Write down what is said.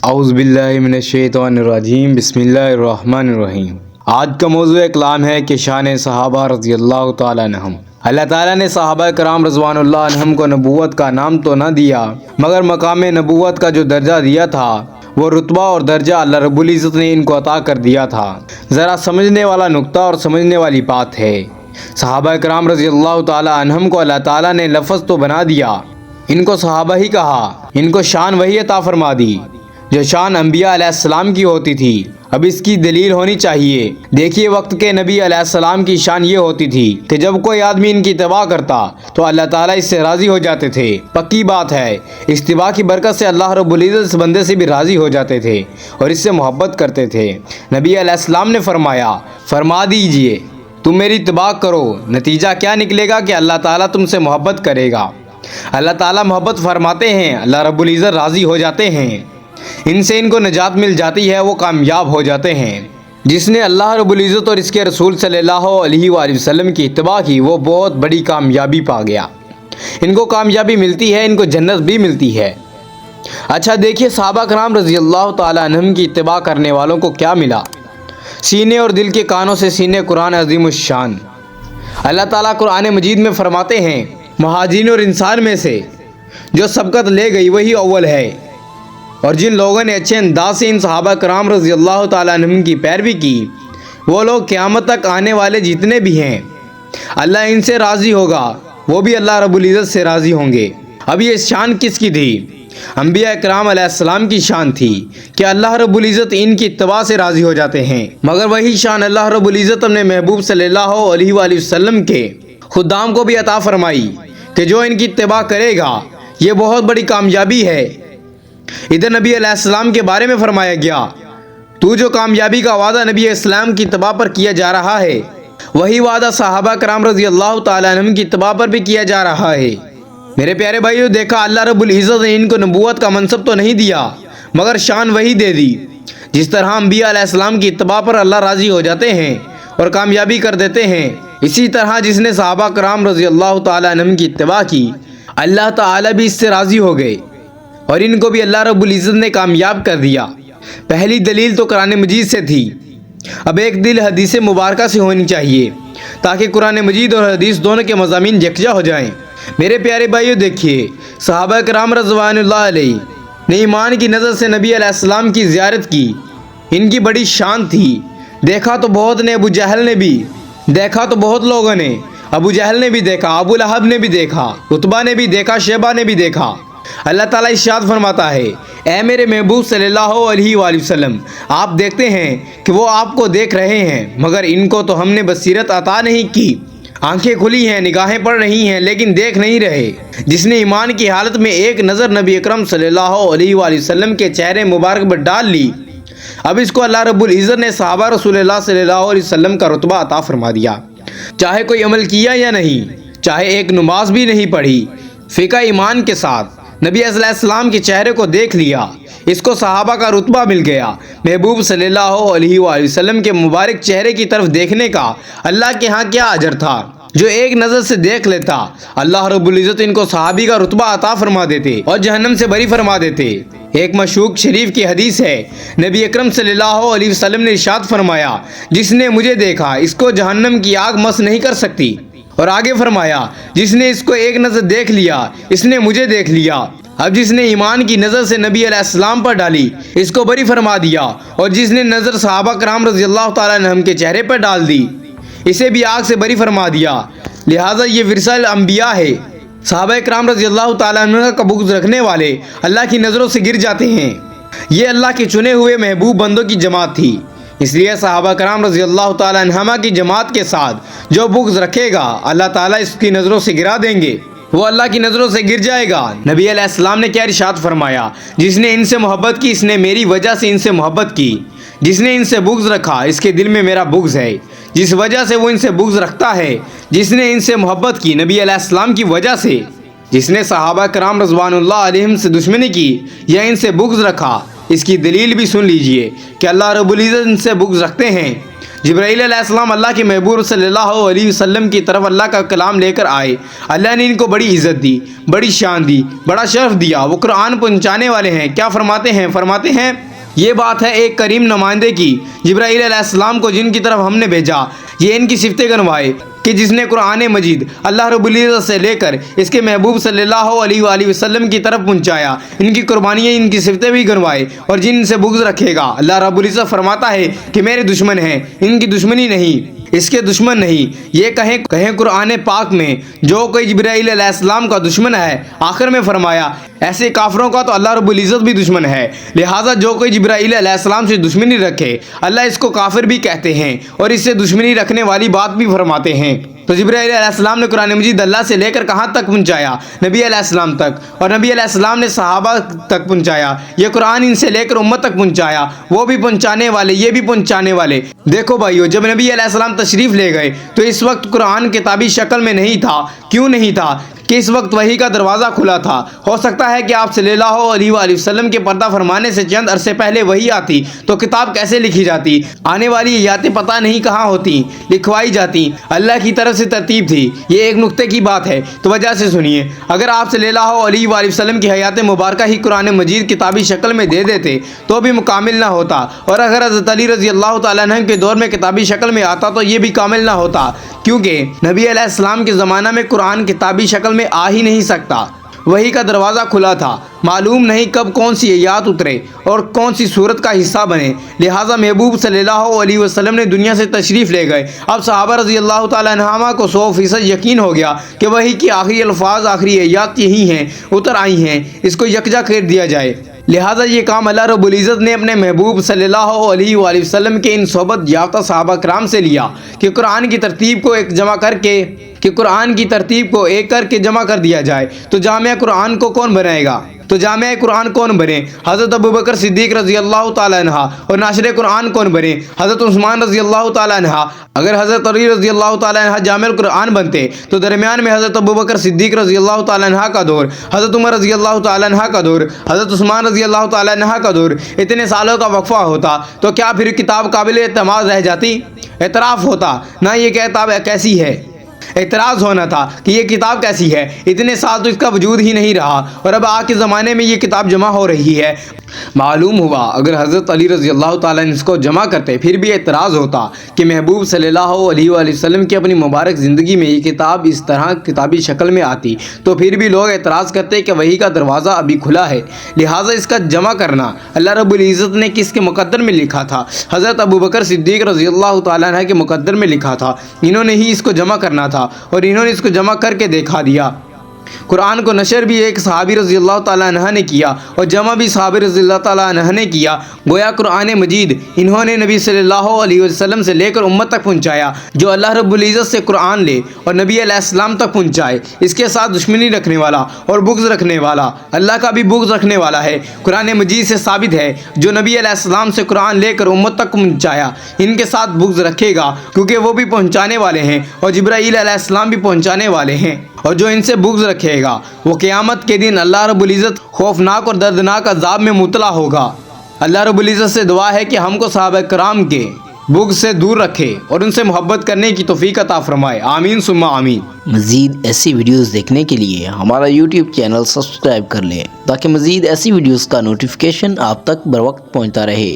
اعوذ باللہ من الشیطان الرجیم، بسم اللہ الرحمن الرحیم۔ آج کا موضوع کلام ہے کہ شان صحابہ رضی اللہ تعالیٰ عنہم۔ اللہ تعالیٰ نے صحابہ کرام رضوان اللہ عنہم کو نبوت کا نام تو نہ دیا، مگر مقام نبوت کا جو درجہ دیا تھا وہ رتبہ اور درجہ اللہ رب العزت نے ان کو عطا کر دیا تھا۔ ذرا سمجھنے والا نقطہ اور سمجھنے والی بات ہے، صحابہ کرام رضی اللہ تعالیٰ عنہم کو اللہ تعالیٰ نے لفظ تو بنا دیا، ان کو صحابہ ہی کہا، ان کو شان وہی عطا فرما دی جو شان انبیاء علیہ السلام کی ہوتی تھی۔ اب اس کی دلیل ہونی چاہیے۔ دیکھیے، وقت کے نبی علیہ السلام کی شان یہ ہوتی تھی کہ جب کوئی آدمی ان کی اتباع کرتا تو اللہ تعالیٰ اس سے راضی ہو جاتے تھے۔ پکی بات ہے، اتباع کی برکت سے اللہ رب العزت اس بندے سے بھی راضی ہو جاتے تھے اور اس سے محبت کرتے تھے۔ نبی علیہ السلام نے فرما دیجئے تم میری اتباع کرو، نتیجہ کیا نکلے گا کہ اللہ تعالیٰ تم سے محبت کرے گا۔ اللہ تعالیٰ محبت فرماتے ہیں، اللہ رب العزت راضی ہو جاتے ہیں، ان سے ان کو نجات مل جاتی ہے، وہ کامیاب ہو جاتے ہیں۔ جس نے اللہ رب العزت اور اس کے رسول صلی اللہ علیہ وآلہ وسلم کی اتباع کی وہ بہت بڑی کامیابی پا گیا، ان کو کامیابی ملتی ہے، ان کو جنت بھی ملتی ہے۔ اچھا دیکھیے، صحابہ کرام رضی اللہ تعالیٰ عنہم کی اتباع کرنے والوں کو کیا ملا؟ سینے اور دل کے کانوں سے سینے قرآن عظیم الشان۔ اللہ تعالیٰ قرآن مجید میں فرماتے ہیں، مہاجرین اور انسان میں سے جو سبقت لے گئی وہی اول ہے، اور جن لوگوں نے اچھے انداز سے ان صحابہ کرام رضی اللہ تعالیٰ عنہم کی پیروی کی وہ لوگ قیامت تک آنے والے جتنے بھی ہیں اللہ ان سے راضی ہوگا، وہ بھی اللہ رب العزت سے راضی ہوں گے۔ اب یہ شان کس کی تھی؟ انبیاء کرام علیہ السلام کی شان تھی کہ اللہ رب العزت ان کی اتباع سے راضی ہو جاتے ہیں، مگر وہی شان اللہ رب العزت اپنے محبوب صلی اللہ علیہ وآلہ وسلم کے خدام کو بھی عطا فرمائی کہ جو ان کی اتباع کرے گا یہ بہت بڑی کامیابی ہے۔ ادھر نبی علیہ السلام کے بارے میں فرمایا گیا، تو جو کامیابی کا وعدہ نبی اسلام کی اتباع پر کیا جا رہا ہے وہی وعدہ صحابہ کرام رضی اللہ تعالیٰ عنہم کی اتباع پر بھی کیا جا رہا ہے۔ میرے پیارے بھائیو، دیکھا اللہ رب العزت نے ان کو نبوت کا منصب تو نہیں دیا مگر شان وہی دے دی۔ جس طرح انبیاء علیہ السلام کی اتباع پر اللہ راضی ہو جاتے ہیں اور کامیابی کر دیتے ہیں، اسی طرح جس نے صحابہ کرام رضی اللہ تعالیٰ عنہم کی اتباع کی اللہ تعالیٰ بھی اس سے راضی ہو گئے اور ان کو بھی اللہ رب العزت نے کامیاب کر دیا۔ پہلی دلیل تو قرآن مجید سے تھی، اب ایک دل حدیث مبارکہ سے ہونی چاہیے تاکہ قرآن مجید اور حدیث دونوں کے مضامین یکجا ہو جائیں۔ میرے پیارے بھائیو، دیکھیے، صحابہ کرام رضوان اللہ علیہ نے ایمان کی نظر سے نبی علیہ السلام کی زیارت کی، ان کی بڑی شان تھی۔ دیکھا تو بہت نے، ابو جہل نے بھی دیکھا، تو بہت لوگوں نے، ابو جہل نے بھی دیکھا، ابو لہب نے بھی دیکھا، عتبہ نے بھی دیکھا، شیبہ نے بھی دیکھا۔ اللہ تعالیٰ ارشاد فرماتا ہے، اے میرے محبوب صلی اللہ علیہ وآلہ وسلم، آپ دیکھتے ہیں کہ وہ آپ کو دیکھ رہے ہیں، مگر ان کو تو ہم نے بصیرت عطا نہیں کی، آنکھیں کھلی ہیں، نگاہیں پڑ رہی ہیں لیکن دیکھ نہیں رہے۔ جس نے ایمان کی حالت میں ایک نظر نبی اکرم صلی اللہ علیہ وآلہ وسلم کے چہرے مبارک پر ڈال لی، اب اس کو اللہ رب العزت نے صحابہ رسول اللہ صلی اللہ علیہ وسلم کا رتبہ عطا فرما دیا۔ چاہے کوئی عمل کیا یا نہیں، چاہے ایک نماز بھی نہیں پڑھی، فقہ ایمان کے ساتھ نبی علیہ السلام کے چہرے کو دیکھ لیا، اس کو صحابہ کا رتبہ مل گیا۔ محبوب صلی اللہ علیہ وآلہ وسلم کے مبارک چہرے کی طرف دیکھنے کا اللہ کے ہاں کیا اجر تھا؟ جو ایک نظر سے دیکھ لیتا اللہ رب العزت ان کو صحابی کا رتبہ عطا فرما دیتے اور جہنم سے بری فرما دیتے۔ ایک مشہور شریف کی حدیث ہے، نبی اکرم صلی اللہ علیہ وسلم نے ارشاد فرمایا، جس نے مجھے دیکھا اس کو جہنم کی آگ مس نہیں کر سکتی، اور آگے فرمایا، جس نے اس کو ایک نظر دیکھ لیا اس نے مجھے دیکھ لیا۔ اب جس نے ایمان کی نظر سے نبی علیہ السلام پر ڈالی اس کو بری فرما دیا، اور جس نے نظر صحابہ کرام رضی اللہ تعالیٰ عنہم کے چہرے پر ڈال دی اسے بھی آگ سے بری فرما دیا۔ لہٰذا یہ ورثہ انبیاء ہے۔ صحابہ کرام رضی اللہ تعالیٰ عنہ کا بغض رکھنے والے اللہ کی نظروں سے گر جاتے ہیں۔ یہ اللہ کے چنے ہوئے محبوب بندوں کی جماعت تھی، اس لیے صحابہ کرام رضی اللہ تعالیٰ عنہما کی جماعت کے ساتھ جو بغض رکھے گا اللہ تعالیٰ اس کی نظروں سے گرا دیں گے، وہ اللہ کی نظروں سے گر جائے گا۔ نبی علیہ السلام نے کیا ارشاد فرمایا، جس نے ان سے محبت کی اس نے میری وجہ سے ان سے محبت کی، جس نے ان سے بغض رکھا اس کے دل میں میرا بغض ہے، جس وجہ سے وہ ان سے بغض رکھتا ہے۔ جس نے ان سے محبت کی نبی علیہ السلام کی وجہ سے، جس نے صحابہ کرام رضوان اللہ علیہم سے دشمنی کی یا ان سے بغض رکھا، اس کی دلیل بھی سن لیجئے کہ اللہ رب العزت ان سے بغض رکھتے ہیں۔ جبرائیل علیہ السلام اللہ کے محبوب صلی اللہ علیہ وسلم کی طرف اللہ کا کلام لے کر آئے۔ اللہ نے ان کو بڑی عزت دی، بڑی شان دی، بڑا شرف دیا۔ وہ قرآن پہنچانے والے ہیں۔ کیا فرماتے ہیں یہ بات ہے ایک کریم نمائندے کی، جبرائیل علیہ السلام کو جن کی طرف ہم نے بھیجا، یہ ان کی صفتیں گنوائے کہ جس نے قرآن مجید اللہ رب العزت سے لے کر اس کے محبوب صلی اللہ علیہ وآلہ وسلم کی طرف پہنچایا، ان کی قربانیاں، ان کی صفتیں بھی گنوائے۔ اور جن سے بغض رکھے گا، اللہ رب العزت فرماتا ہے کہ میرے دشمن ہیں، ان کی دشمنی نہیں، اس کے دشمن نہیں۔ یہ کہیں قرآن پاک میں جو کوئی جبرائیل علیہ السلام کا دشمن ہے، آخر میں فرمایا ایسے کافروں کا تو اللہ رب العزت بھی دشمن ہے، لہٰذا جو کوئی جبرائیل علیہ السلام سے دشمنی رکھے، اللہ اس کو کافر بھی کہتے ہیں اور اس سے دشمنی رکھنے والی بات بھی فرماتے ہیں۔ تو جبرائیل علیہ السلام نے قرآن مجید اللہ سے لے کر کہاں تک پہنچایا؟ نبی علیہ السلام تک، اور نبی علیہ السلام نے صحابہ تک پہنچایا۔ یہ قرآن ان سے لے کر امت تک پہنچایا، وہ بھی پہنچانے والے، یہ بھی پہنچانے والے۔ دیکھو بھائیو، جب نبی علیہ السلام تشریف لے گئے تو اس وقت قرآن کتابی شکل میں نہیں تھا۔ کیوں نہیں تھا؟ کہ اس وقت وحی کا دروازہ کھلا تھا۔ ہو سکتا ہے کہ آپ صلی اللہ علیہ وآلہ وسلم کے پردہ فرمانے سے چند عرصے پہلے وحی آتی تو کتاب کیسے لکھی جاتی؟ آنے والی آیاتیں پتہ نہیں کہاں ہوتی، لکھوائی جاتی، اللہ کی طرف سے ترتیب تھی۔ یہ ایک نقطے کی بات ہے، تو وجہ سے سنیے۔ اگر آپ صلی اللہ علیہ وآلہ وسلم کی حیات مبارکہ ہی قرآن مجید کتابی شکل میں دے دیتے تو بھی مکمل نہ ہوتا، اور اگر حضرت علی رضی اللہ تعالیٰ عنہ کے دور میں کتابی شکل میں آتا تو یہ بھی کامل نہ ہوتا، کیونکہ نبی علیہ السلام کے زمانہ میں قرآن کتابی شکل میں آ ہی نہیں سکتا۔ وحی کا دروازہ کھلا تھا، معلوم نہیں کب کون سی آیات اترے اور کون سی صورت کا حصہ بنے، لہٰذا محبوب صلی اللہ علیہ وسلم نے دنیا سے تشریف لے گئے۔ اب صحابہ رضی اللہ تعالیٰ عنہما کو 100% یقین ہو گیا کہ وحی کی آخری الفاظ، آخری آیات یہی ہیں، اتر آئی ہیں، اس کو یکجا کر دیا جائے۔ لہٰذا یہ کام اللہ رب العزت نے اپنے محبوب صلی اللہ علیہ وآلہ وسلم کے ان صحبت یافتہ صحابہ کرام سے لیا کہ قرآن کی ترتیب کو ایک کر کے جمع کر دیا جائے۔ تو جامع قرآن کو کون بنائے گا؟ تو جامع قرآن کون بنے؟ حضرت ابوبکر صدیق رضی اللہ تعالیٰ عنہ۔ اور ناشر قرآن کون بنے؟ حضرت عثمان رضی اللہ تعالیٰ عنہ۔ اگر حضرت علی رضی اللہ تعالیٰ عنہ جامع القرآن بنتے تو درمیان میں حضرت ابوبکر صدیق رضی اللہ تعالیٰ عنہ کا دور، حضرت عمر رضی اللہ تعالیٰ عنہ کا دور، حضرت عثمان رضی اللہ تعالیٰ عنہ کا دور، اتنے سالوں کا وقفہ ہوتا تو کیا پھر کتاب قابل اعتماد رہ جاتی؟ اعتراف ہوتا نہ یہ کتاب کیسی ہے، اعتراض ہونا تھا کہ یہ کتاب کیسی ہے۔ اتنے سال تو اس کا وجود ہی نہیں رہا، اور اب آج کے زمانے میں یہ کتاب جمع ہو رہی ہے۔ معلوم ہوا اگر حضرت علی رضی اللہ تعالیٰ نے اس کو جمع کرتے پھر بھی اعتراض ہوتا کہ محبوب صلی اللہ علیہ وآلہ وسلم کی اپنی مبارک زندگی میں یہ کتاب اس طرح کتابی شکل میں آتی، تو پھر بھی لوگ اعتراض کرتے کہ وحی کا دروازہ ابھی کھلا ہے، لہٰذا اس کا جمع کرنا اللہ رب العزت نے کس کے مقدر میں لکھا تھا؟ حضرت ابوبکر صدیق رضی اللہ تعالیٰ عنہ کے مقدر میں لکھا تھا۔ انہوں نے ہی اس کو جمع کرنا تھا اور انہوں نے اس کو جمع کر کے دکھا دیا۔ قرآن کو نشر بھی ایک صحابی رضی اللہ تعالیٰ عنہ نے کیا اور جمع بھی صحابی رضی اللہ تعالیٰ عنہ نے کیا۔ گویا قرآن مجید انہوں نے نبی صلی اللہ علیہ وسلم سے لے کر امت تک پہنچایا۔ جو اللہ رب العزت سے قرآن لے اور نبی علیہ السلام تک پہنچائے، اس کے ساتھ دشمنی رکھنے والا اور بغض رکھنے والا اللہ کا بھی بغض رکھنے والا ہے۔ قرآن مجید سے ثابت ہے جو نبی علیہ السلام سے قرآن لے کر امت تک پہنچایا، ان کے ساتھ بغض رکھے گا، کیونکہ وہ بھی پہنچانے والے ہیں اور جبرائیل علیہ السلام بھی پہنچانے والے ہیں۔ اور جو ان سے بغض رکھے گا وہ قیامت کے دن اللہ رب العزت خوفناک اور دردناک عذاب میں مبتلا ہوگا۔ اللہ رب العزت سے دعا ہے کہ ہم کو صحابہ کرام کے بغض سے دور رکھے اور ان سے محبت کرنے کی توفیق عطا فرمائے، آمین ثم آمین۔ مزید ایسی ویڈیوز دیکھنے کے لیے ہمارا یوٹیوب چینل سبسکرائب کر لیں تاکہ مزید ایسی ویڈیوز کا نوٹیفیکیشن آپ تک بر وقت پہنچتا رہے۔